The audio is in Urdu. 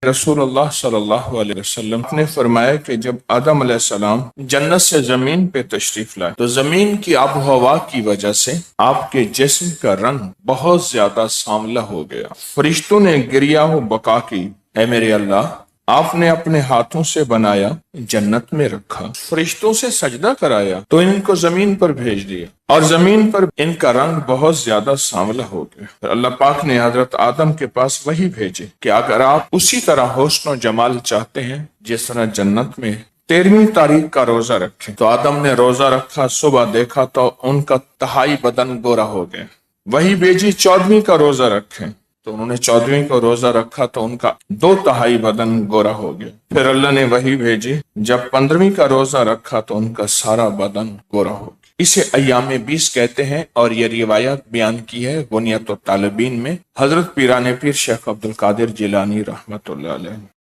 رسول اللہ صلی اللہ علیہ وسلم نے فرمایا کہ جب آدم علیہ السلام جنت سے زمین پہ تشریف لائے تو زمین کی آب و ہوا کی وجہ سے آپ کے جسم کا رنگ بہت زیادہ سانولا ہو گیا۔ فرشتوں نے گریہ و بکا کی، اے میرے اللہ، آپ نے اپنے ہاتھوں سے بنایا، جنت میں رکھا، فرشتوں سے سجدہ کرایا تو ان کو زمین پر بھیج دیا اور زمین پر ان کا رنگ بہت زیادہ سانولا ہو گیا۔ پھر اللہ پاک نے حضرت آدم کے پاس وہی بھیجے کہ اگر آپ اسی طرح حسن و جمال چاہتے ہیں جس طرح جنت میں 13ویں تاریخ کا روزہ رکھیں، تو آدم نے روزہ رکھا، صبح دیکھا تو ان کا تہائی بدن گورا ہو گیا۔ وہی بھیجی 14ویں کا روزہ رکھیں، تو انہوں نے 14ویں کو روزہ رکھا تو ان کا 2/3 بدن گورا ہو گیا۔ پھر اللہ نے وہی بھیجی، جب 15ویں کا روزہ رکھا تو ان کا سارا بدن گورا ہو گیا۔ اسے ایام 20 کہتے ہیں، اور یہ روایت بیان کی ہے غنیۃ الطالبین میں حضرت پیران پیر شیخ عبد القادر جیلانی رحمۃ اللہ علیہ۔